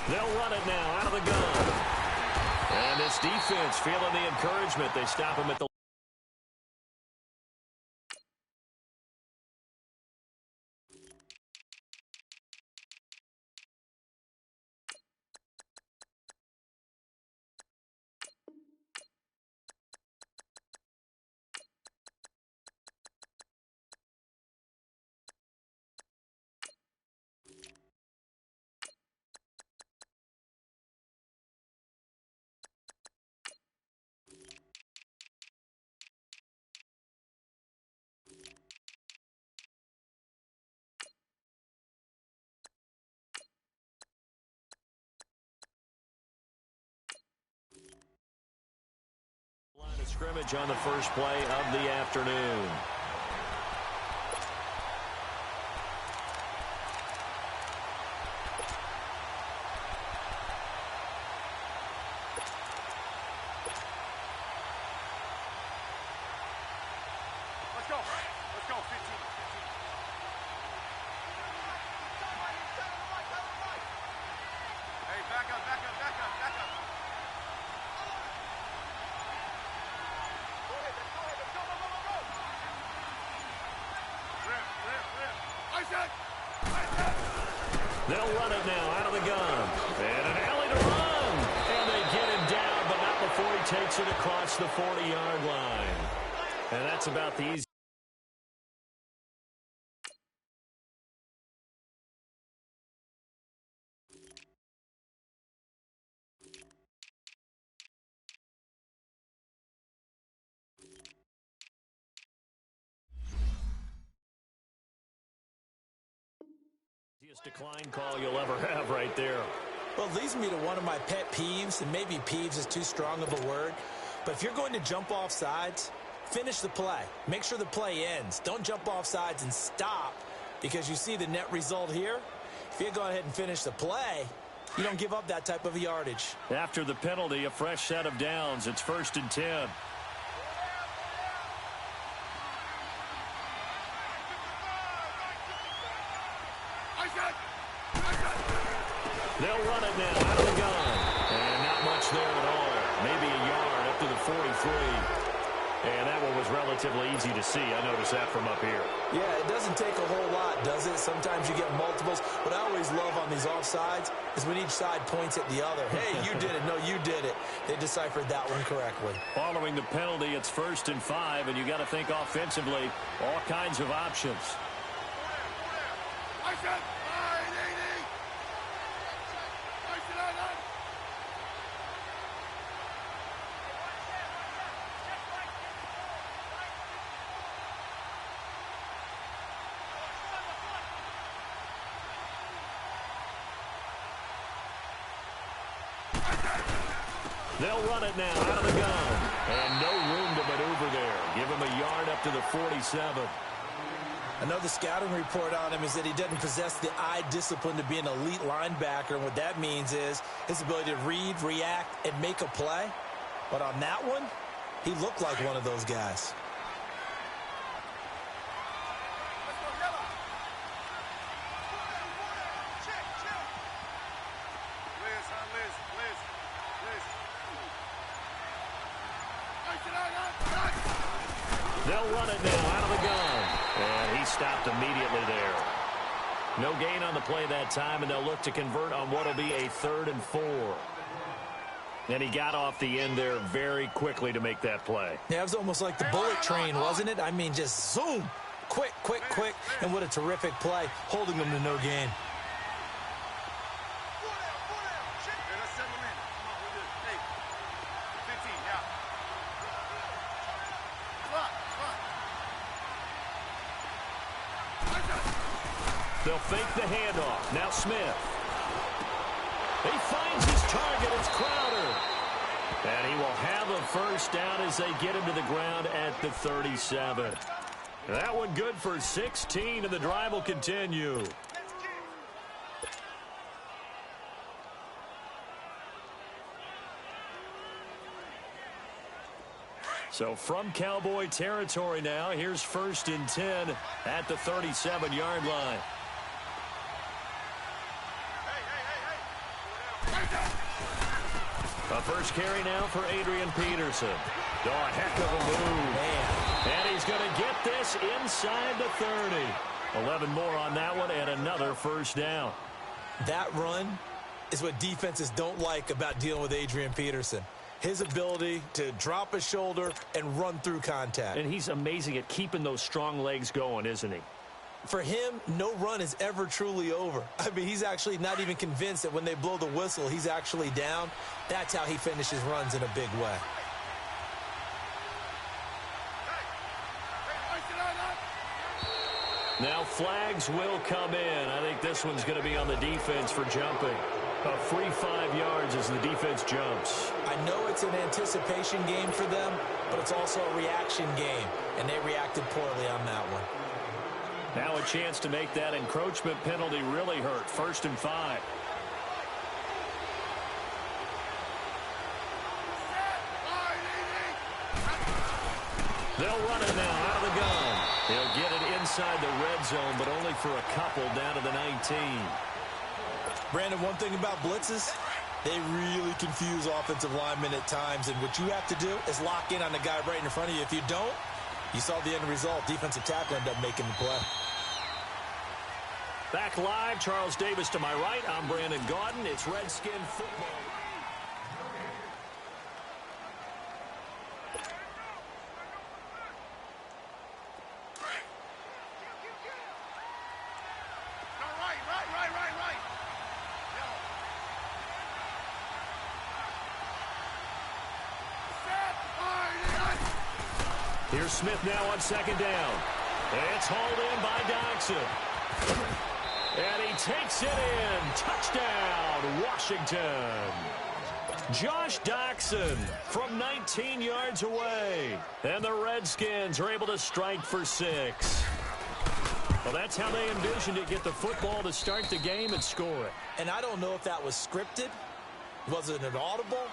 They'll run it now out of the gun. And this defense feeling the encouragement. They stop him at the line of scrimmage on the first play of the afternoon. Let's go, 15. Hey, back up. They'll run it now out of the gun. And an alley to run. And they get him down, but not before he takes it across the 40-yard line. And that's about the easy. Decline call you'll ever have right there. Well, it leads me to one of my pet peeves, and maybe peeves is too strong of a word, but if you're going to jump off sides, finish the play. Make sure the play ends. Don't jump off sides and stop because you see the net result here. If you go ahead and finish the play, you don't give up that type of yardage. After the penalty, a fresh set of downs. It's 1st and 10. They'll run it now out of the gun. And not much there at all. Maybe a yard up to the 43. And that one was relatively easy to see. I noticed that from up here. Yeah, it doesn't take a whole lot, does it? Sometimes you get multiples. What I always love on these offsides is when each side points at the other. Hey, you did it. No, you did it. They deciphered that one correctly. Following the penalty, it's 1st and 5, and you got to think offensively, all kinds of options. They'll run it now out of the gun. And no room to maneuver there. Give him a yard up to the 47. Another scouting report on him is that he doesn't possess the eye discipline to be an elite linebacker. And what that means is his ability to read, react, and make a play. But on that one, he looked like one of those guys. They'll run it now out of the gun. And he stopped immediately there. No gain on the play that time, and they'll look to convert on what will be a 3rd and 4. And he got off the end there very quickly to make that play. Yeah, it was almost like the bullet train, wasn't it? I mean, just zoom. Quick. And what a terrific play, holding them to no gain. They'll fake the handoff. Now Smith. He finds his target. It's Crowder. And he will have a first down as they get him to the ground at the 37. That one good for 16, and the drive will continue. So from Cowboy territory now, here's 1st and 10 at the 37-yard line. A first carry now for Adrian Peterson. Oh, a heck of a move. Man. And he's going to get this inside the 30. 11 more on that one and another first down. That run is what defenses don't like about dealing with Adrian Peterson. His ability to drop his shoulder and run through contact. And he's amazing at keeping those strong legs going, isn't he? For him, no run is ever truly over. I mean, he's actually not even convinced that when they blow the whistle, he's actually down. That's how he finishes runs in a big way. Now flags will come in. I think this one's going to be on the defense for jumping. A free 5 yards as the defense jumps. I know it's an anticipation game for them, but it's also a reaction game, and they reacted poorly on that one. Now a chance to make that encroachment penalty really hurt. 1st and 5. They'll run it now out of the gun. He'll get it inside the red zone, but only for a couple down to the 19. Brandon, one thing about blitzes, they really confuse offensive linemen at times, and what you have to do is lock in on the guy right in front of you. If you don't, you saw the end result. Defensive tackle ended up making the play. Back live, Charles Davis to my right. I'm Brandon Gaudin. It's Redskin football. Here's Smith now on 2nd down. It's hauled in by Doxson. And he takes it in. Touchdown, Washington. Josh Doxson from 19 yards away. And the Redskins are able to strike for 6. Well, that's how they envisioned it. Get the football to start the game and score it. And I don't know if that was scripted. Was it an audible?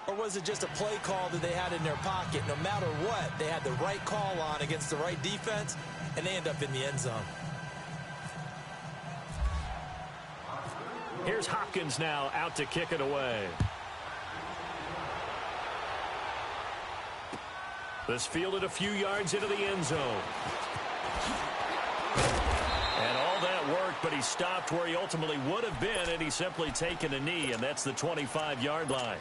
Or was it just a play call that they had in their pocket? No matter what, they had the right call on against the right defense, and they end up in the end zone. Here's Hopkins now out to kick it away. This fielded a few yards into the end zone. And all that worked, but he stopped where he ultimately would have been, and he's simply taken a knee, and that's the 25-yard line.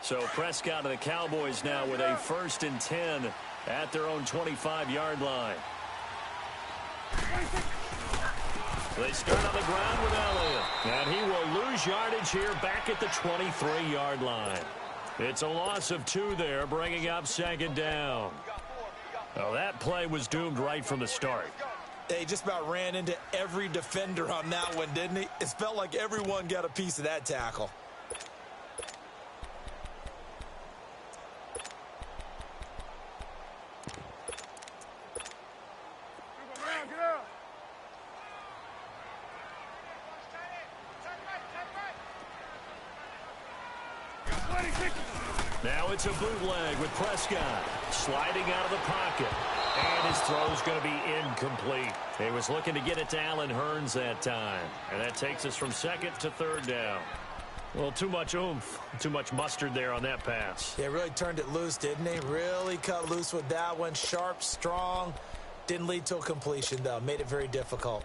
So Prescott and the Cowboys now with a 1st and 10 at their own 25-yard line. They start on the ground with Elliott. And he will lose yardage here back at the 23-yard line. It's a loss of 2 there, bringing up 2nd down. Well, that play was doomed right from the start. They just about ran into every defender on that one, didn't he? It felt like everyone got a piece of that tackle. Now it's a bootleg with Prescott sliding out of the pocket. And his throw's going to be incomplete. He was looking to get it to Allen Hurns that time. And that takes us from 2nd to 3rd down. Well, too much oomph, too much mustard there on that pass. They really turned it loose, didn't they? Really cut loose with that one. Sharp, strong. Didn't lead to a completion, though. Made it very difficult.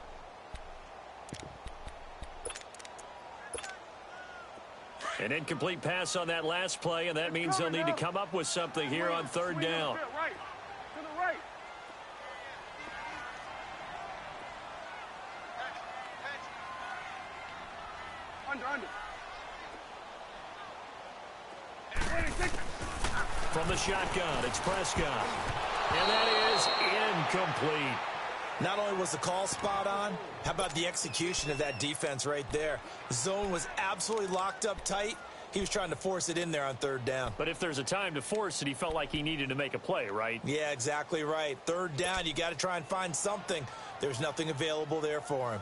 An incomplete pass on that last play, and that means they'll need to come up with something here on 3rd down. From the shotgun, it's Prescott. And that is incomplete. Not only was the call spot on, how about the execution of that defense right there? The zone was absolutely locked up tight. He was trying to force it in there on 3rd down. But if there's a time to force it, he felt like he needed to make a play, right? Yeah, exactly right. 3rd down, you got to try and find something. There's nothing available there for him.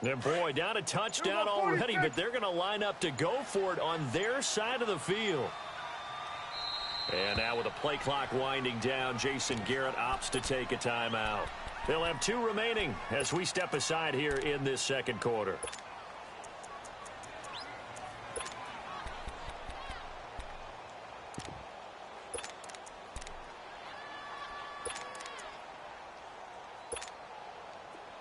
And boy, down a touchdown already, but they're going to line up to go for it on their side of the field. And now with the play clock winding down, Jason Garrett opts to take a timeout. They'll have 2 remaining as we step aside here in this second quarter.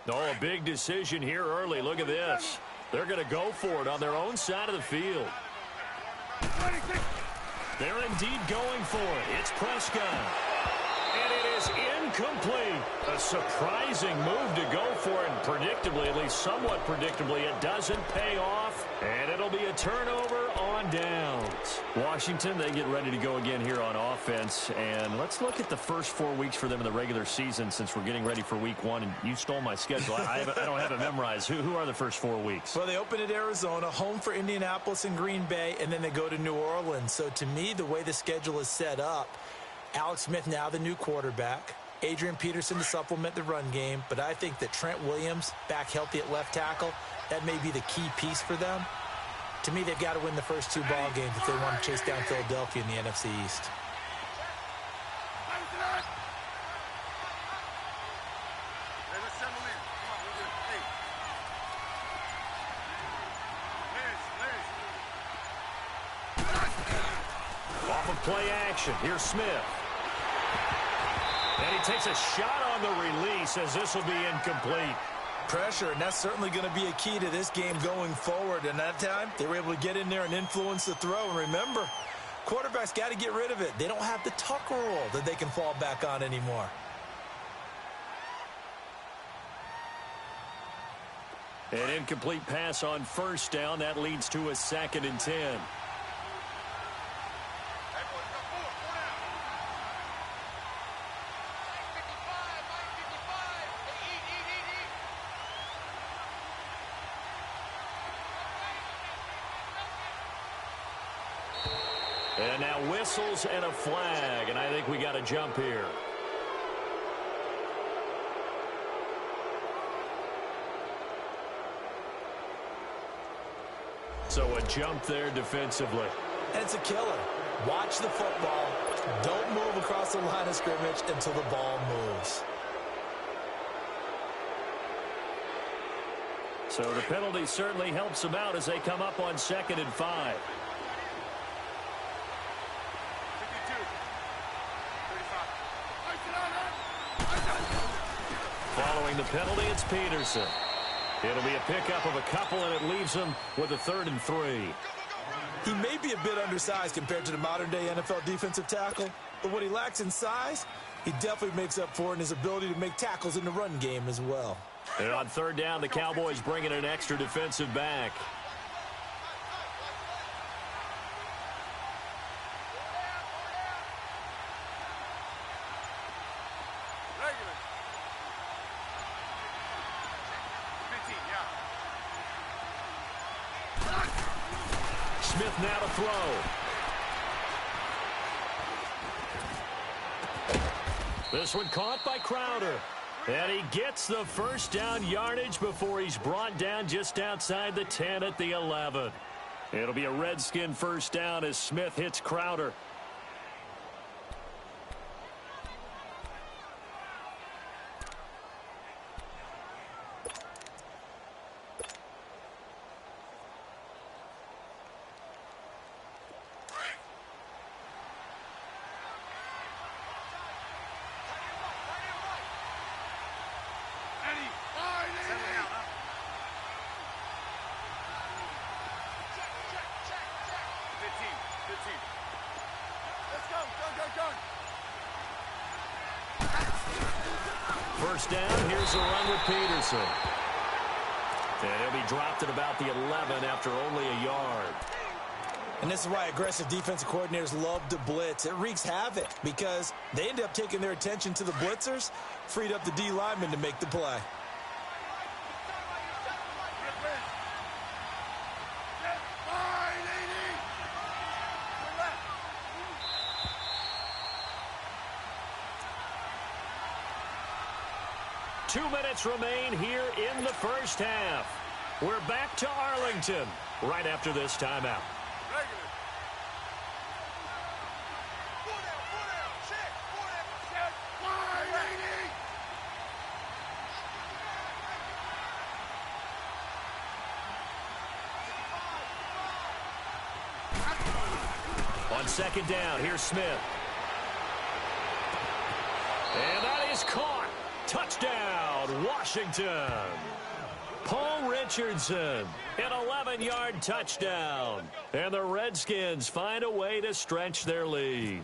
Oh, a big decision here early. Look at this. They're going to go for it on their own side of the field. They're indeed going for it. It's Prescott. And it is incomplete. A surprising move to go for it. And predictably, at least somewhat predictably, it doesn't pay off. And it'll be a turnover on downs. Washington, they get ready to go again here on offense. And let's look at the first 4 weeks for them in the regular season since we're getting ready for week 1. And you stole my schedule. I don't have it memorized. Who are the first 4 weeks? Well, they open at Arizona, home for Indianapolis and Green Bay, and then they go to New Orleans. So to me, the way the schedule is set up, Alex Smith now the new quarterback, Adrian Peterson to supplement the run game, but I think that Trent Williams, back healthy at left tackle, that may be the key piece for them. To me, they've got to win the first 2 ball games if they want to chase down Philadelphia in the NFC East. Off of play action, here's Smith. And he takes a shot on the release as this will be incomplete. Pressure, and that's certainly going to be a key to this game going forward. And that time, they were able to get in there and influence the throw. And remember, quarterbacks got to get rid of it. They don't have the tuck rule that they can fall back on anymore. An incomplete pass on first down. That leads to a 2nd and 10. And now whistles and a flag, and I think we got a jump here. So a jump there defensively. And it's a killer. Watch the football. Don't move across the line of scrimmage until the ball moves. So the penalty certainly helps them out as they come up on 2nd and 5. Following the penalty, it's Peterson. It'll be a pickup of a couple, and it leaves him with a 3rd and 3. He may be a bit undersized compared to the modern-day NFL defensive tackle, but what he lacks in size, he definitely makes up for in his ability to make tackles in the run game as well. And on 3rd down, the Cowboys bring in an extra defensive back. Smith now to throw. This one caught by Crowder. And he gets the first down yardage before he's brought down just outside the 10 at the 11. It'll be a Redskin first down as Smith hits Crowder. First down, here's the run with Peterson. And he'll be dropped at about the 11 after only a yard. And this is why aggressive defensive coordinators love to blitz. It wreaks havoc because they end up taking their attention to the blitzers, freed up the D lineman to make the play. Two minutes remain here in the first half. We're back to Arlington right after this timeout. On second down, here's Smith. And that is caught. Touchdown, Washington. Paul Richardson, an 11-yard touchdown. And the Redskins find a way to stretch their lead.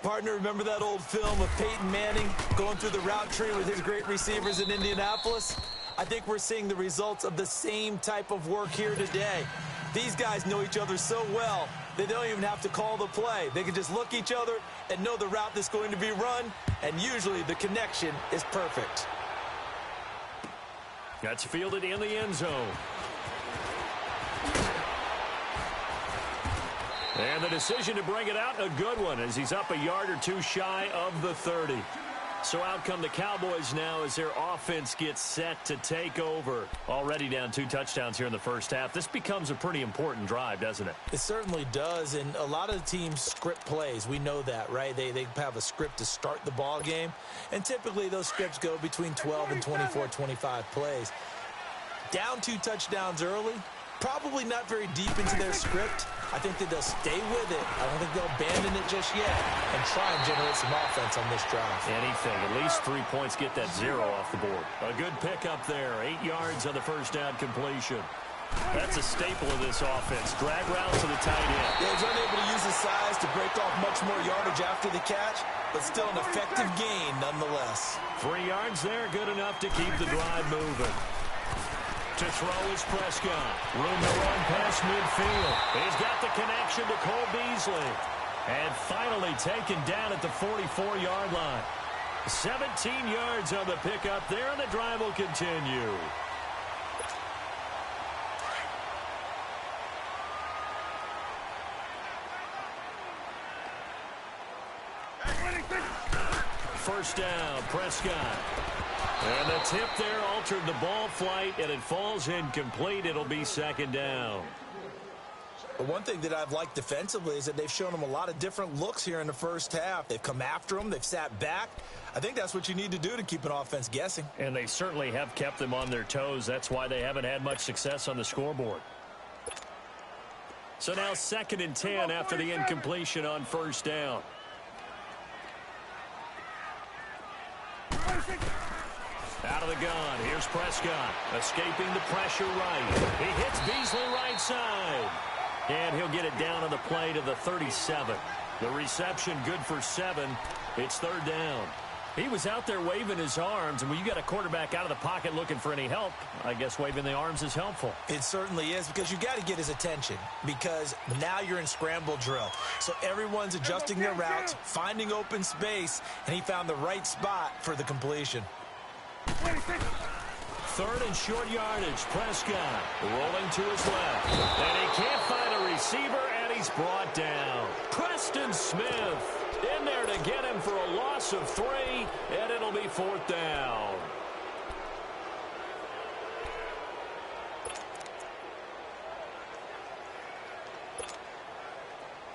Partner, remember that old film of Peyton Manning going through the route tree with his great receivers in Indianapolis? I think we're seeing the results of the same type of work here today. These guys know each other so well, they don't even have to call the play. They can just look each other and know the route that's going to be run, and usually the connection is perfect. That's fielded in the end zone. And the decision to bring it out, a good one, as he's up a yard or two shy of the 30. So out come the Cowboys now as their offense gets set to take over. Already down 2 touchdowns here in the first half. This becomes a pretty important drive, doesn't it? It certainly does, and a lot of the teams script plays. We know that, right? They have a script to start the ball game, and typically those scripts go between 12 and 24, 25 plays. Down 2 touchdowns early, probably not very deep into their script. I think that they'll stay with it. I don't think they'll abandon it just yet and try and generate some offense on this drive. Anything. At least 3 points, get that 0 off the board. A good pickup there. 8 yards on the first down completion. That's a staple of this offense. Drag route to the tight end. Yeah, he's unable to use his size to break off much more yardage after the catch, but still an effective gain nonetheless. 3 yards there, good enough to keep the drive moving. To throw is Prescott. Room to run past midfield. He's got the connection to Cole Beasley. And finally taken down at the 44-yard line. 17 yards on the pickup there, and the drive will continue. First down, Prescott. And the tip there altered the ball flight, and it falls incomplete. It'll be second down. But one thing that I've liked defensively is that they've shown them a lot of different looks here in the first half. They've come after them. They've sat back. I think that's what you need to do to keep an offense guessing. And they certainly have kept them on their toes. That's why they haven't had much success on the scoreboard. So now 2nd and 10 after the incompletion on first down. Out of the gun, here's Prescott, escaping the pressure right. He hits Beasley right side. And he'll get it down on the play to the 37. The reception good for 7. It's 3rd down. He was out there waving his arms, and when you got a quarterback out of the pocket looking for any help, I guess waving the arms is helpful. It certainly is, because you got to get his attention, because now you're in scramble drill. So everyone's adjusting their routes, finding open space, and he found the right spot for the completion. 3rd and short yardage. Prescott rolling to his left. And he can't find a receiver, and he's brought down. Preston Smith in there to get him for a loss of 3, and it'll be 4th down.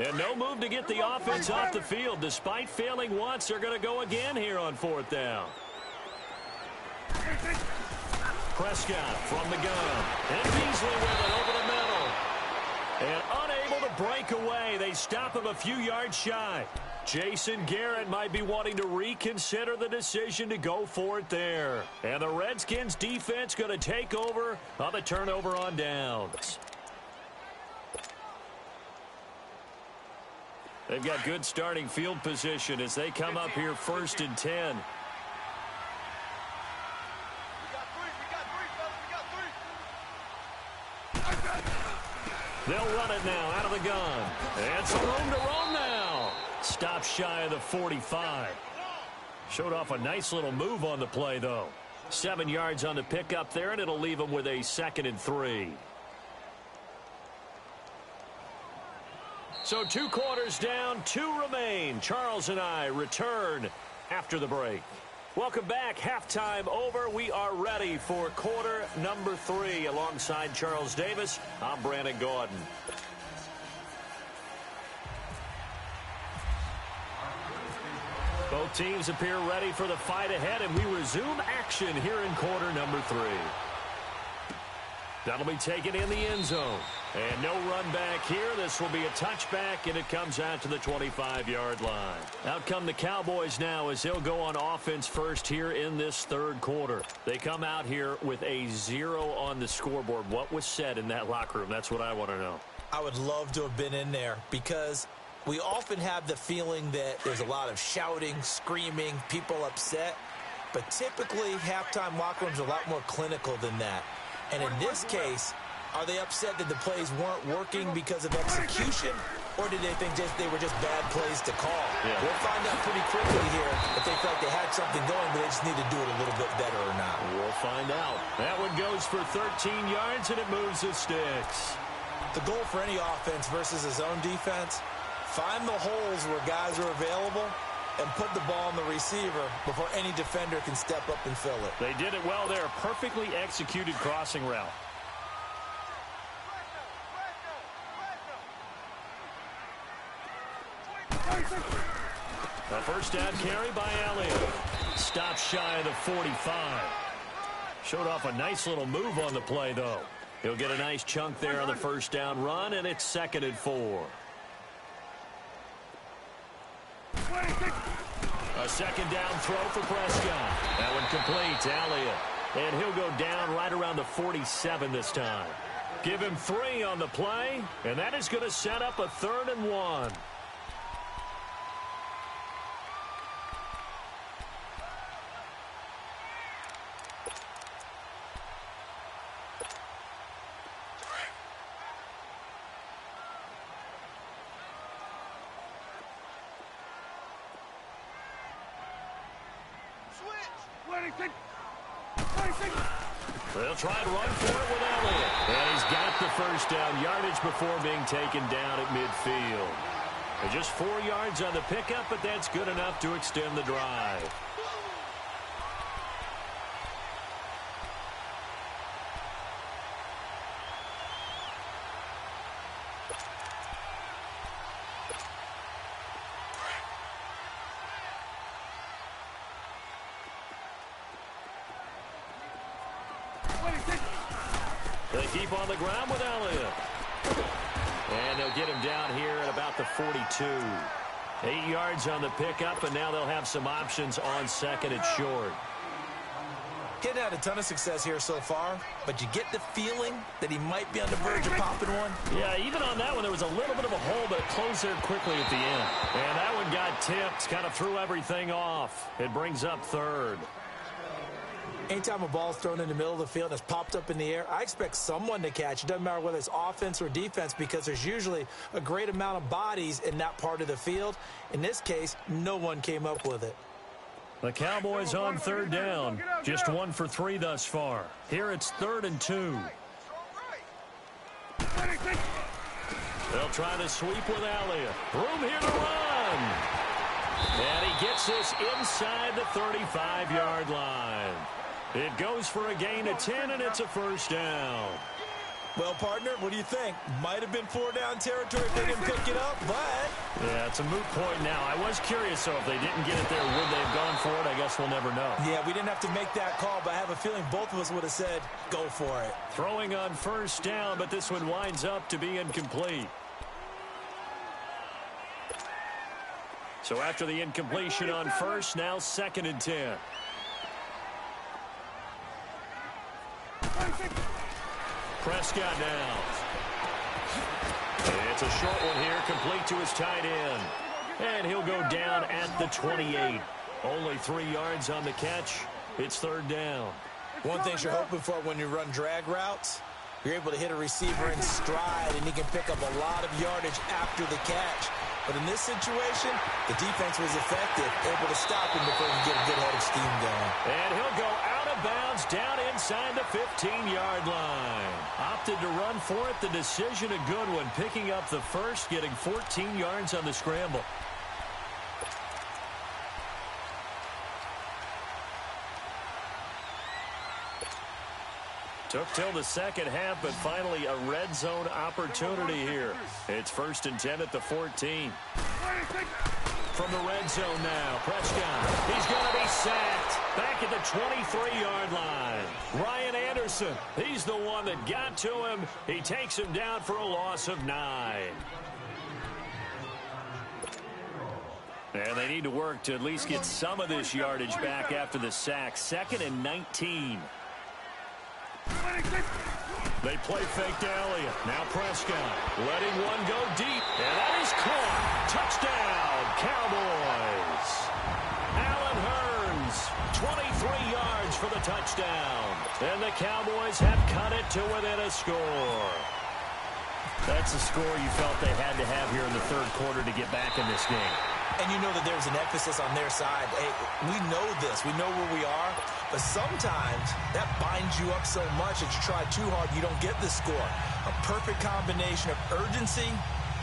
And no move to get the offense off the field. Despite failing once, they're going to go again here on 4th down. Prescott from the gun. And Beasley with it over the middle. And unable to break away. They stop him a few yards shy. Jason Garrett might be wanting to reconsider the decision to go for it there. And the Redskins defense going to take over on the turnover on downs. They've got good starting field position as they come up here 1st and 10. They'll run it now out of the gun. And some room to roam now. Stop shy of the 45. Showed off a nice little move on the play, though. 7 yards on the pickup there, and it'll leave them with a 2nd and 3. So 2 quarters down, 2 remain. Charles and I return after the break. Welcome back. Halftime over. We are ready for quarter number 3. Alongside Charles Davis, I'm Brandon Gordon. Both teams appear ready for the fight ahead, and we resume action here in quarter number 3. That'll be taken in the end zone. And no run back here. This will be a touchback, and it comes out to the 25-yard line. Out come the Cowboys now as they'll go on offense first here in this third quarter. They come out here with a 0 on the scoreboard. What was said in that locker room? That's what I want to know. I would love to have been in there because we often have the feeling that there's a lot of shouting, screaming, people upset. But typically, halftime locker rooms are a lot more clinical than that. And in this case, are they upset that the plays weren't working because of execution, or did they think they were just bad plays to call? Yeah. We'll find out pretty quickly here if they felt they had something going, but they just need to do it a little bit better or not. We'll find out. That one goes for 13 yards, and it moves the sticks. The goal for any offense versus a zone defense, find the holes where guys are available and put the ball on the receiver before any defender can step up and fill it. They did it well there. Perfectly executed crossing route. A first down carry by Elliott. Stopped shy of the 45. Showed off a nice little move on the play, though. He'll get a nice chunk there on the first down run, and it's 2nd and 4. A second down throw for Prescott. That one complete to Elliott. And he'll go down right around the 47 this time. Give him 3 on the play, and that is going to set up a 3rd and 1. They'll try and run for it with Elliott. And he's got the first down yardage before being taken down at midfield. And just 4 yards on the pickup, but that's good enough to extend the drive. They keep on the ground with Elliott. And they'll get him down here at about the 42. 8 yards on the pickup, and now they'll have some options on 2nd and short. He'd had a ton of success here so far, but you get the feeling that he might be on the verge of popping one. Yeah, even on that one, there was a little bit of a hole, but it closed there quickly at the end. And that one got tipped, kind of threw everything off. It brings up 3rd. Anytime a ball's thrown in the middle of the field and it's popped up in the air, I expect someone to catch. It doesn't matter whether it's offense or defense because there's usually a great amount of bodies in that part of the field. In this case, no one came up with it. The Cowboys on 3rd down. Just 1 for 3 thus far. Here it's 3rd and 2. They'll try to sweep with Elliott. Room here to run. And he gets this inside the 35-yard line. It goes for a gain of 10, and it's a first down. Well, partner, what do you think? Might have been 4-down territory if they didn't pick it up, but... Yeah, it's a moot point now. I was curious, though, if they didn't get it there, would they have gone for it? I guess we'll never know. Yeah, we didn't have to make that call, but I have a feeling both of us would have said, go for it. Throwing on first down, but this one winds up to be incomplete. So after the incompletion on first, now 2nd and 10. Prescott now. It's a short one here, complete to his tight end. And he'll go down at the 28. Only 3 yards on the catch. It's 3rd down. One thing you're hoping for when you run drag routes, you're able to hit a receiver in stride, and he can pick up a lot of yardage after the catch. But in this situation, the defense was effective, able to stop him before he could get a good head of steam going. And he'll go out of bounds down inside the 15-yard line. Opted to run for it. The decision a good one. Picking up the first, getting 14 yards on the scramble. Took till the second half, but finally a red zone opportunity here. It's 1st and 10 at the 14. From the red zone now, Prescott. He's going to be sacked. Back at the 23-yard line. Ryan Anderson, he's the one that got to him. He takes him down for a loss of 9. And they need to work to at least get some of this yardage back after the sack. 2nd and 19. They play fake to Elliott. Now Prescott letting one go deep. And that is caught. Touchdown, Cowboys. Allen Hurns, 23 yards for the touchdown. And the Cowboys have cut it to within a score. That's the score you felt they had to have here in the third quarter to get back in this game. And you know that there's an emphasis on their side. Hey, we know this. We know where we are. But sometimes that binds you up so much that you try too hard, you don't get the score. A perfect combination of urgency,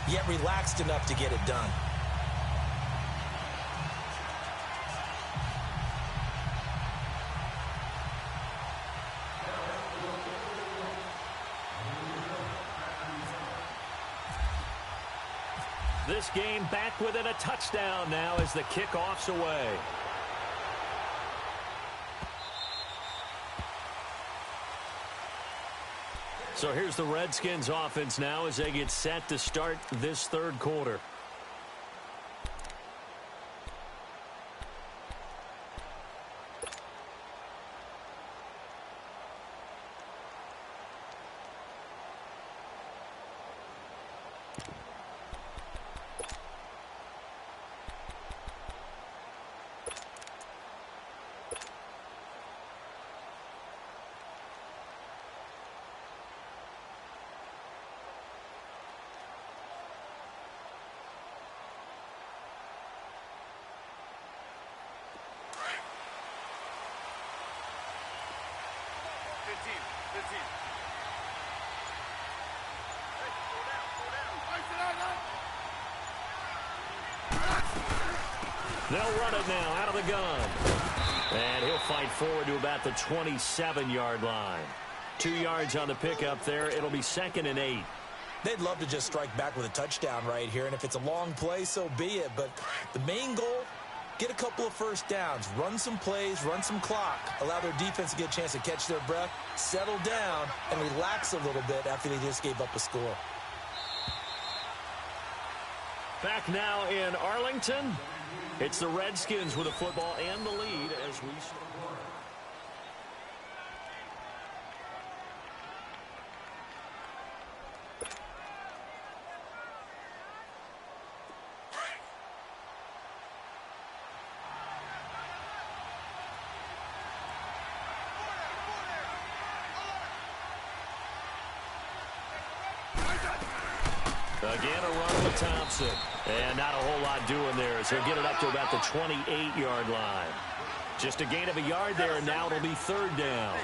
yet relaxed enough to get it done. This game back within a touchdown now as the kickoff's away. So here's the Redskins offense now as they get set to start this third quarter. They'll run it now out of the gun. And he'll fight forward to about the 27-yard line. 2 yards on the pickup there. It'll be 2nd and 8. They'd love to just strike back with a touchdown right here. And if it's a long play, so be it. But the main goal, get a couple of first downs. Run some plays, run some clock. Allow their defense to get a chance to catch their breath, settle down, and relax a little bit after they just gave up a score. Back now in Arlington. It's the Redskins with a football and the lead as we start. Again, a run with Thompson. And not a whole lot doing there as he'll get it up to about the 28-yard line. Just a gain of a yard there, and now it'll be 3rd down.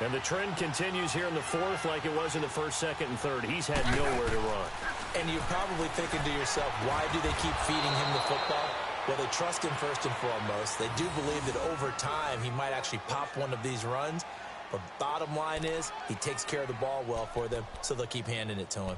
And the trend continues here in the 4th like it was in the 1st, 2nd, and 3rd. He's had nowhere to run. And you're probably thinking to yourself, why do they keep feeding him the football? Well, they trust him first and foremost. They do believe that over time he might actually pop one of these runs. But bottom line is he takes care of the ball well for them, so they'll keep handing it to him.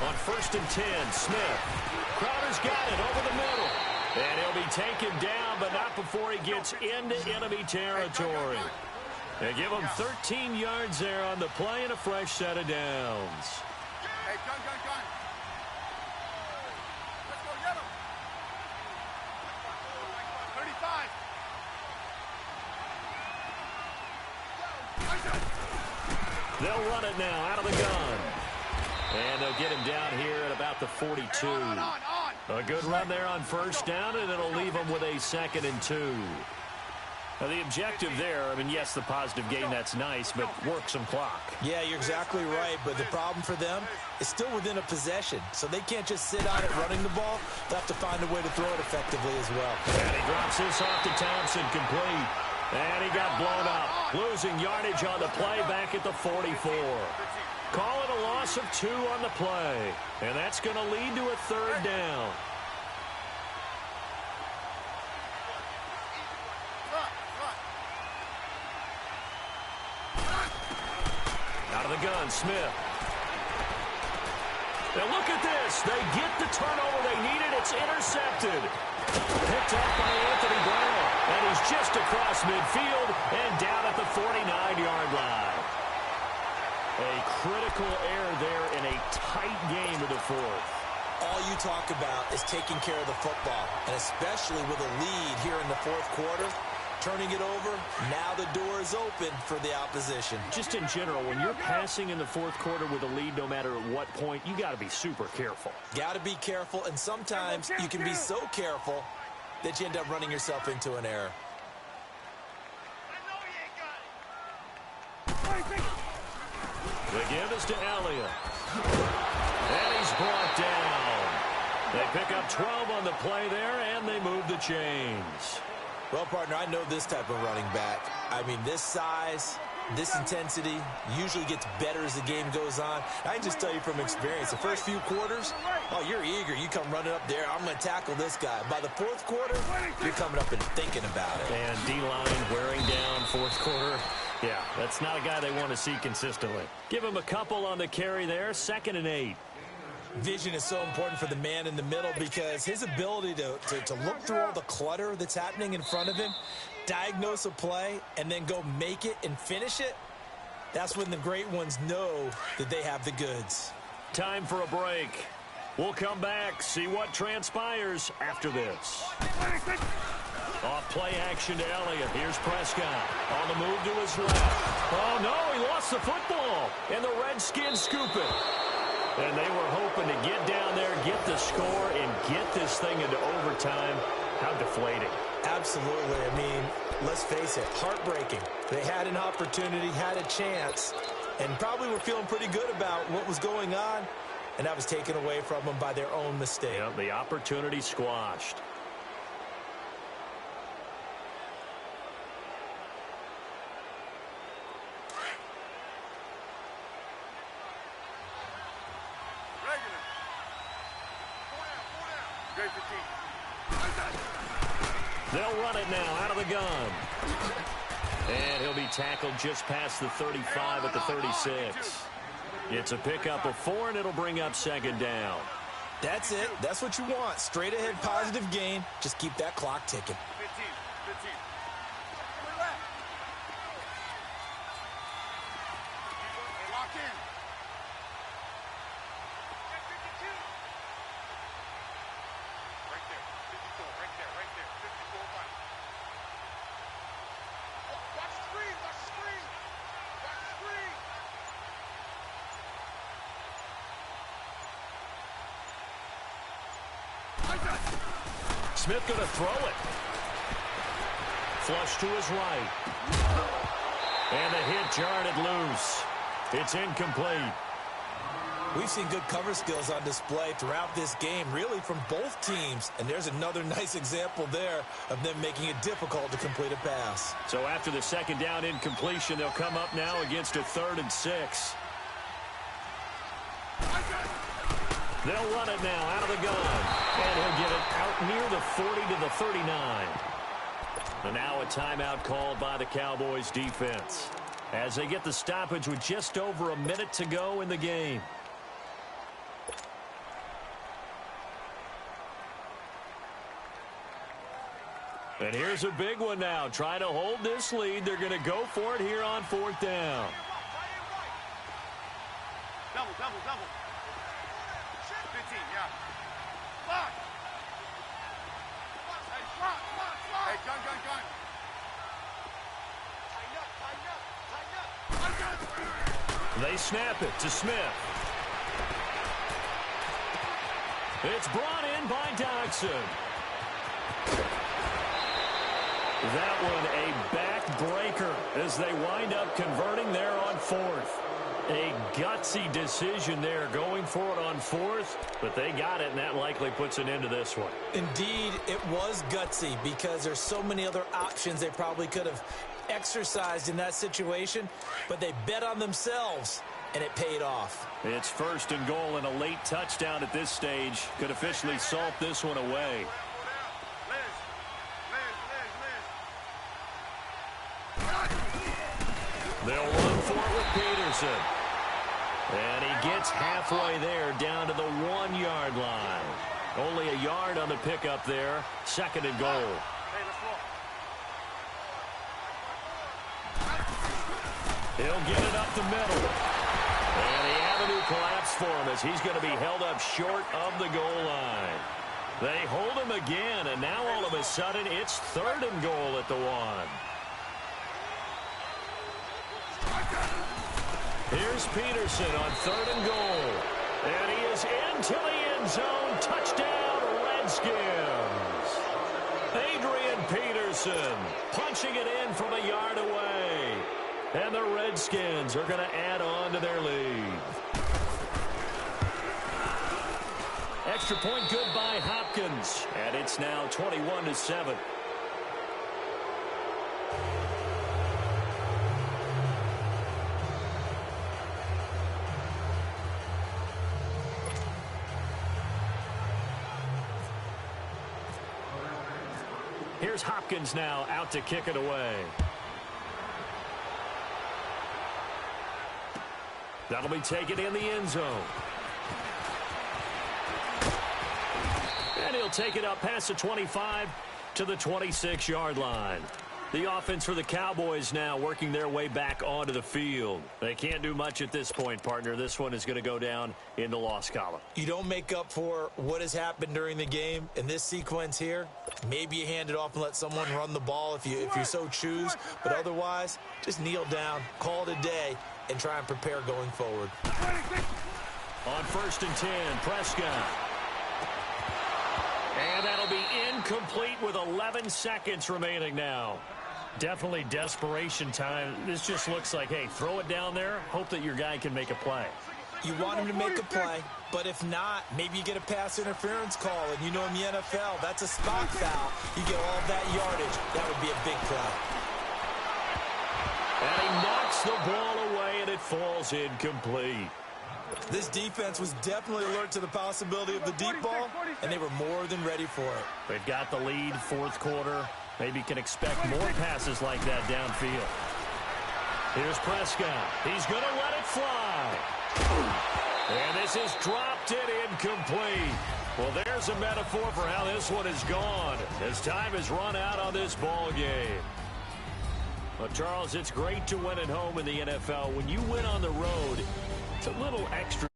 On 1st and 10, Smith. Crowder's got it over the middle. And he'll be taken down, but not before he gets into enemy territory. They give him 13 yards there on the play and a fresh set of downs. Hey, gun. Let's go, get him. 35. They'll run it now out of the gun. And they'll get him down here at about the 42. A good run there on 1st down, and it'll leave him with a 2nd and 2. Now, the objective there, I mean, yes, the positive gain, that's nice, but work some clock. Yeah, you're exactly right, but the problem for them is still within a possession, so they can't just sit on it running the ball. They'll have to find a way to throw it effectively as well. And he drops this off to Thompson, complete. And he got blown up, losing yardage on the play back at the 44. Call it a loss of 2 on the play, and that's going to lead to a 3rd down. Out of the gun, Smith. Now look at this. They get the turnover they needed. It's intercepted. Picked up by Anthony Brown. And he's just across midfield and down at the 49-yard line. A critical error there in a tight game of the 4th. All you talk about is taking care of the football, and especially with a lead here in the 4th quarter. Turning it over, now the door is open for the opposition. Just in general, when you're passing in the 4th quarter with a lead, no matter at what point, you got to be super careful. Got to be careful, and sometimes you can be so careful that you end up running yourself into an error. The give is to Elliott. And he's brought down. They pick up 12 on the play there, and they move the chains. Well, partner, I know this type of running back. I mean, this size, this intensity usually gets better as the game goes on. I can just tell you from experience, the first few quarters, oh, you're eager. You come running up there, I'm going to tackle this guy. By the 4th quarter, you're coming up and thinking about it. And D-line wearing down 4th quarter. Yeah, that's not a guy they want to see consistently. Give him a couple on the carry there, 2nd and 8. Vision is so important for the man in the middle because his ability to look through all the clutter that's happening in front of him, diagnose a play, and then go make it and finish it, that's when the great ones know that they have the goods. Time for a break. We'll come back, see what transpires after this. Off play action to Elliott. Here's Prescott on the move to his left. Oh, no, he lost the football, and the Redskins scoop it. And they were hoping to get down there, get the score, and get this thing into overtime. How deflating. Absolutely. I mean, let's face it, heartbreaking. They had an opportunity, had a chance, and probably were feeling pretty good about what was going on, and that was taken away from them by their own mistake. Yeah, the opportunity squashed. They'll run it now out of the gun. And he'll be tackled just past the 35 at the 36. It's a pickup of 4, and it'll bring up 2nd down. That's it. That's what you want. Straight ahead positive gain. Just keep that clock ticking. 15. Lock in. Right there. 54. Right there. 54. Watch the screen. Watch the screen. Watch the screen. Smith going to throw it. Flush to his right. And the hit jarred it loose. It's incomplete. We've seen good cover skills on display throughout this game, really from both teams. And there's another nice example there of them making it difficult to complete a pass. So after the 2nd down incompletion, they'll come up now against a 3rd and 6. They'll run it now out of the gun. And he'll get it out near the 40 to the 39. And now a timeout called by the Cowboys defense as they get the stoppage with just over a minute to go in the game. And here's a big one now. Trying to hold this lead. They're going to go for it here on 4th down. Double. 15, yeah. Block. Hey, block. Hey, gun. Tighten up. They snap it to Smith. It's brought in by Dodson. That one a backbreaker as they wind up converting there on fourth. A gutsy decision there going for it on fourth, but they got it, and that likely puts an end to this one. Indeed, it was gutsy because there's so many other options they probably could have exercised in that situation, but they bet on themselves, and it paid off. It's first and goal, and a late touchdown at this stage could officially salt this one away. They'll run for it with Peterson. And he gets halfway there down to the 1-yard line. Only a yard on the pickup there. Second and goal. He'll get it up the middle. And the avenue collapsed for him as he's going to be held up short of the goal line. They hold him again, and now all of a sudden it's third and goal at the 1. Here's Peterson on third and goal. And he is into the end zone. Touchdown, Redskins. Adrian Peterson punching it in from a yard away. And the Redskins are going to add on to their lead. Extra point good by Hopkins. And it's now 21-7. Here's Hopkins now out to kick it away. That'll be taken in the end zone. And he'll take it up past the 25 to the 26-yard line. The offense for the Cowboys now working their way back onto the field. They can't do much at this point, partner. This one is going to go down in the loss column. You don't make up for what has happened during the game in this sequence here. Maybe you hand it off and let someone run the ball if you so choose. But otherwise, just kneel down, call it a day, and try and prepare going forward. On first and 10, Prescott. And that'll be incomplete with 11 seconds remaining now. Definitely desperation time. This just looks like, hey, throw it down there, hope that your guy can make a play. You want him to make a play, but if not, maybe you get a pass interference call, and you know in the NFL, that's a spot foul. You get all that yardage. That would be a big play. And he knocks the ball away, and it falls incomplete. This defense was definitely alert to the possibility of the deep ball, and they were more than ready for it. They've got the lead, fourth quarter. Maybe can expect more passes like that downfield. Here's Prescott. He's going to let it fly. And this is dropped it incomplete. Well, there's a metaphor for how this one is gone as time has run out on this ball game. Well, Charles, it's great to win at home in the NFL. When you win on the road, it's a little extra.